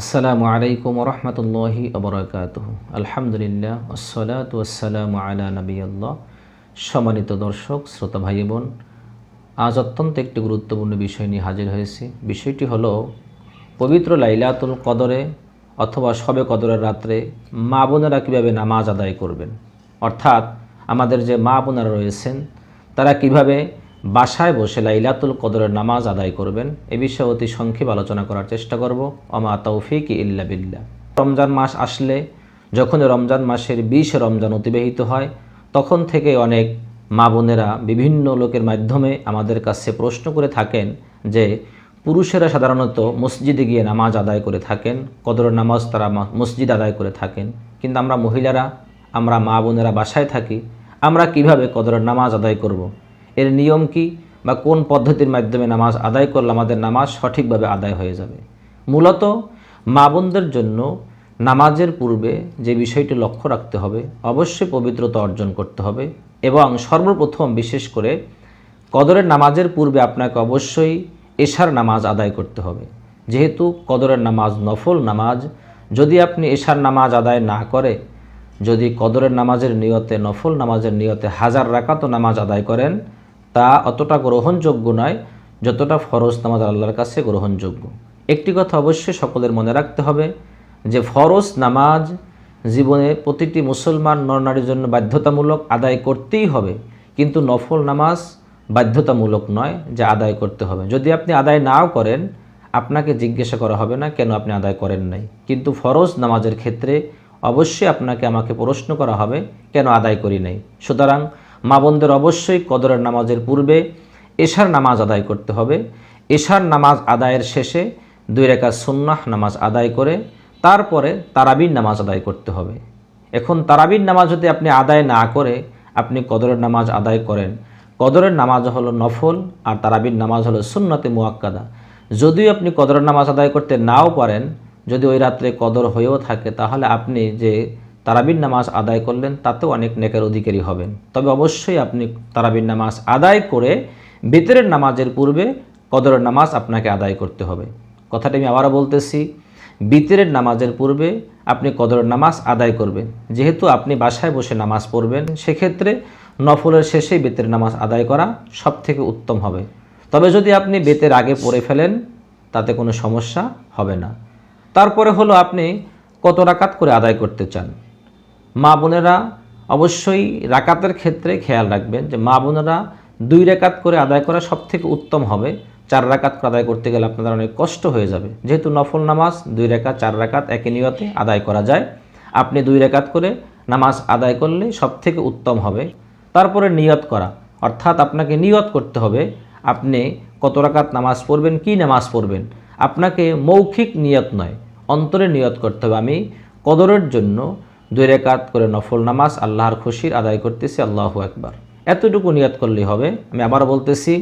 আসসালামু আলাইকুম রহমতুল্লাহি ওবরাকাতুহু। আলহামদুলিল্লাহ ওয়াসসালাতু ওয়াসসালামু আলা নবিয়্যিল্লাহ। সম্মানিত দর্শক, শ্রোতা ভাই বোন, আজ অত্যন্ত একটি গুরুত্বপূর্ণ বিষয় নিয়ে হাজির হয়েছি। বিষয়টি হলো পবিত্র লাইলাতুল কদরে অথবা শবে কদরের রাত্রে মা বোনেরা কীভাবে নামাজ আদায় করবেন, অর্থাৎ আমাদের যে মা বোনেরা রয়েছেন তারা কিভাবে বাসায় বসে লাইলাতুল কদরের নামাজ আদায় করবেন, এ বিষয়ে অতি সংক্ষেপ আলোচনা করার চেষ্টা করব। ওমা তৌফিক ইল্লা বিল্লাহ। রমজান মাস আসলে, যখন রমজান মাসের 20 রমজান অতিবাহিত হয়, তখন থেকে অনেক মা বোনেরা বিভিন্ন লোকের মাধ্যমে আমাদের কাছে প্রশ্ন করে থাকেন যে পুরুষেরা সাধারণত মসজিদে গিয়ে নামাজ আদায় করে থাকেন, কদরের নামাজ তারা মসজিদ আদায় করে থাকেন, কিন্তু আমরা মহিলারা, আমরা মা বোনেরা বাসায় থাকি, আমরা কিভাবে কদরের নামাজ আদায় করব, এর নিয়ম কি বা কোন পদ্ধতির মাধ্যমে নামাজ আদায় করলে আমাদের নামাজ সঠিকভাবে আদায় হয়ে যাবে। মূলত মা বোনদের জন্য নামাজের পূর্বে যে বিষয়টি লক্ষ্য রাখতে হবে, অবশ্যই পবিত্রতা অর্জন করতে হবে এবং সর্বপ্রথম বিশেষ করে কদরের নামাজের পূর্বে আপনাকে অবশ্যই এশার নামাজ আদায় করতে হবে। যেহেতু কদরের নামাজ নফল নামাজ, যদি আপনি এশার নামাজ আদায় না করে, যদি কদরের নামাজের নিয়তে, নফল নামাজের নিয়তে 1000 রাকাত নামাজ আদায় করেন, তা অতটা গ্রহণযোগ্য নয় যতটা ফরজ নামাজ আল্লাহর কাছে গ্রহণযোগ্য। একটি কথা অবশ্যই সকলের মনে রাখতে হবে যে ফরজ নামাজ জীবনে প্রতিটি মুসলমান নরনারীর জন্য বাধ্যতামূলক, আদায় করতেই হবে, কিন্তু নফল নামাজ বাধ্যতামূলক নয় যে আদায় করতে হবে। যদি আপনি আদায় নাও করেন, আপনাকে জিজ্ঞাসা করা হবে না কেন আপনি আদায় করেন নাই, কিন্তু ফরজ নামাজের ক্ষেত্রে অবশ্যই আপনাকে আমাকে প্রশ্ন করা হবে কেন আদায় করি নাই। সুতরাং মা বোনদের অবশ্যই কদরের নামাজের পূর্বে এশার নামাজ আদায় করতে হবে। এশার নামাজ আদায়ের শেষে 2 রাকাত সুন্নাহ নামাজ আদায় করে তারপরে তারাবির নামাজ আদায় করতে হবে। এখন তারাবির নামাজ যদি আপনি আদায় না করে আপনি কদরের নামাজ আদায় করেন, কদরের নামাজ হলো নফল আর তারাবির নামাজ হলো সুন্নতে মুআক্কাদা। যদিও আপনি কদরের নামাজ আদায় করতে নাও পারেন, যদি ওই রাত্রে কদর হয়েও থাকে, তাহলে আপনি যে তারাবির নামাজ আদায় করলেন তাতেও অনেক নেকের অধিকারী হবেন। তবে অবশ্যই আপনি তারাবির নামাজ আদায় করে বিতরের নামাজের পূর্বে কদরের নামাজ আপনাকে আদায় করতে হবে। কথাটা আমি আবারও বলতেছি, বিতরের নামাজের পূর্বে আপনি কদরের নামাজ আদায় করবেন। যেহেতু আপনি বাসায় বসে নামাজ পড়বেন, সেক্ষেত্রে নফলের শেষেই বেতের নামাজ আদায় করা সবথেকে উত্তম হবে। তবে যদি আপনি বেতের আগে পড়ে ফেলেন তাতে কোনো সমস্যা হবে না। তারপরে হলো আপনি কত রাকাত করে আদায় করতে চান। মা বোনেরা অবশ্যই রাকাতের ক্ষেত্রে খেয়াল রাখবেন যে মা বোনেরা 2 রাকাত করে আদায় করা সবথেকে উত্তম হবে। 4 রাকাত করে আদায় করতে গেলে আপনাদের অনেক কষ্ট হয়ে যাবে। যেহেতু নফল নামাজ 2 রাকাত 4 রাকাত একই নিয়তে আদায় করা যায়, আপনি 2 রাকাত করে নামাজ আদায় করলে সবথেকে উত্তম হবে। তারপরে নিয়ত করা, অর্থাৎ আপনাকে নিয়ত করতে হবে আপনি কত রাকাত নামাজ পড়বেন, কি নামাজ পড়বেন। আপনাকে মৌখিক নিয়ত নয়, অন্তরে নিয়ত করতে হবে আমি কদরের জন্য 2 রাকাত করে নফল নামাজ আল্লাহর খুশির আদায় করতেছি, আল্লাহু আকবার। এতটুকু নিয়ত করলেই হবে। আমি আবার বলতেছি,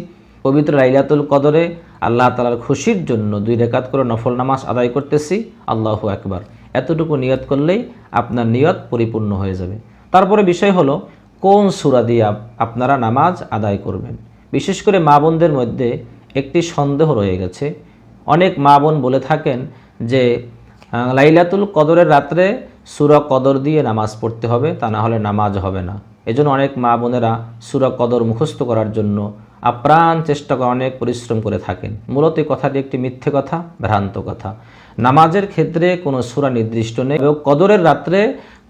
পবিত্র লাইলাতুল কদরে আল্লাহ তাআলার খুশির জন্য 2 রাকাত করে নফল নামাজ আদায় করতেছি, আল্লাহু আকবার। এতটুকু নিয়ত করলেই আপনার নিয়ত পরিপূর্ণ হয়ে যাবে। তারপরে বিষয় হলো কোন সূরা দিয়ে আপনারা নামাজ আদায় করবেন। বিশেষ করে মা বোনদের মধ্যে একটি সন্দেহ রয়ে গেছে। অনেক মা বোন বলে থাকেন যে লাইলাতুল কদরের রাত্রে সূরা কদর দিয়ে নামাজ পড়তে হবে, তা না হলে নামাজ হবে না। এজন্য অনেক মা বোনেরা সূরা কদর মুখস্থ করার জন্য আপ্রাণ চেষ্টা করে, অনেক পরিশ্রম করে থাকেন। মূলত এই কথাটি একটি মিথ্যে কথা, ভ্রান্ত কথা। নামাজের ক্ষেত্রে কোনো সূরা নির্দিষ্ট নেই এবং কদরের রাত্রে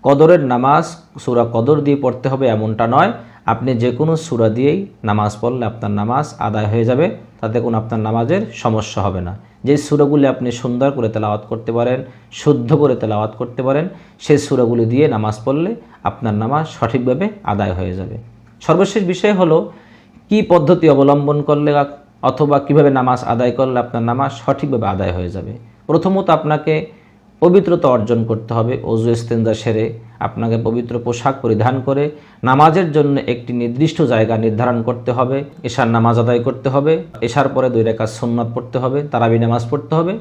কদরের নামাজ সূরা কদর দিয়ে পড়তে হবে এমনটা নয়। আপনি যে কোনো সূরা দিয়েই নামাজ পড়লে আপনার নামাজ আদায় হয়ে যাবে, তাতে কোনো আপনার নামাজের সমস্যা হবে না। যে সূরাগুলি আপনি সুন্দর করে তেলাওয়াত করতে পারেন, শুদ্ধ করে তেলাওয়াত করতে পারেন, সেই সূরাগুলি দিয়ে নামাজ পড়লে আপনার নামাজ সঠিকভাবে আদায় হয়ে যাবে। সর্বশেষ বিষয় হলো কি পদ্ধতি অবলম্বন করলে অথবা কিভাবে নামাজ আদায় করলে আপনার নামাজ সঠিকভাবে আদায় হয়ে যাবে। প্রথমত আপনাকে পবিত্রতা অর্জন করতে হবে। ওযু ইস্তেনজা সেরে আপনাকে পবিত্র পোশাক পরিধান করে নামাজের জন্য একটি নির্দিষ্ট জায়গা নির্ধারণ করতে হবে। এশার নামাজ আদায় করতে হবে, এশার পরে 2 রাকাত সুন্নাত পড়তে হবে, তারাবি নামাজ পড়তে হবে।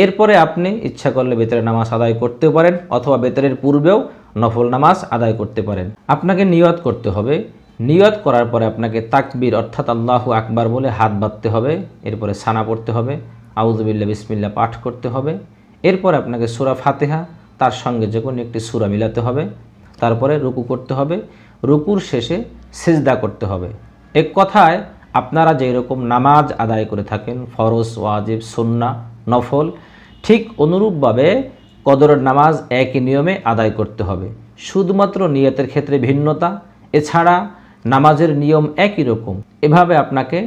এরপরে আপনি ইচ্ছা করলে বেতরের নামাজ আদায় করতেও পারেন অথবা বেতরের পূর্বেও নফল নামাজ আদায় করতে পারেন। আপনাকে নিয়ত করতে হবে। নিয়ত করার পরে আপনাকে তাকবীর অর্থাৎ আল্লাহু আকবার বলে হাত বাঁধতে হবে। এরপরে সানা পড়তে হবে, আউযু বিল্লাহ বিসমিল্লাহ পাঠ করতে হবে। এরপর আপনাকে সূরা ফাতিহা তার সঙ্গে যে কোনো একটি সূরা মিলাতে হবে, তারপরে রুকু করতে হবে, রুকুর শেষে সিজদা করতে হবে। এক কথায় আপনারা যেই রকম নামাজ আদায় করে থাকেন, ফরজ, ওয়াজিব, সুন্নাহ, নফল, ঠিক অনুরূপভাবে কদরের নামাজ একই নিয়মে আদায় করতে হবে। শুধুমাত্র নিয়তের ক্ষেত্রে ভিন্নতা, এছাড়া নামাজের নিয়ম একই রকম। এভাবে আপনাকে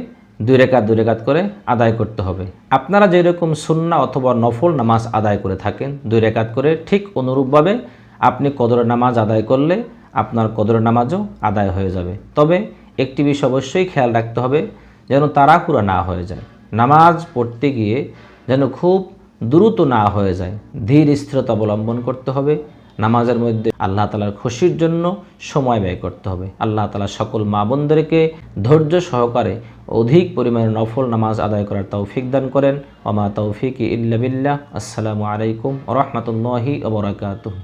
2 রাকাত করে আদায় করতে হবে। আপনারা যেরকম সুন্নাহ অথবা নফল নামাজ আদায় করে থাকেন 2 রাকাত করে, ঠিক অনুরূপভাবে আপনি কদরের নামাজ আদায় করলে আপনার কদরের নামাজও আদায় হয়ে যাবে। তবে একটি বিষয় অবশ্যই খেয়াল রাখতে হবে, যেন তাড়াহুড়া না হয়ে যায়। নামাজ পড়তে গিয়ে যেন খুব দ্রুত না হয়ে যায়, ধীর স্থিরতা অবলম্বন করতে হবে। নামাজের মধ্যে আল্লাহ তাআলার খুশির জন্য সময় ব্যয় করতে হবে। আল্লাহ তাআলা সকল মা বোনদেরকে ধৈর্য সহকারে অধিক পরিমাণে নফল নামাজ আদায় করার তৌফিক দান করেন। ওয়া মা তৌফিকি ইল্লা বিল্লাহ। আসসালামু আলাইকুম ওয়া রাহমাতুল্লাহি ওয়া বারাকাতুহু।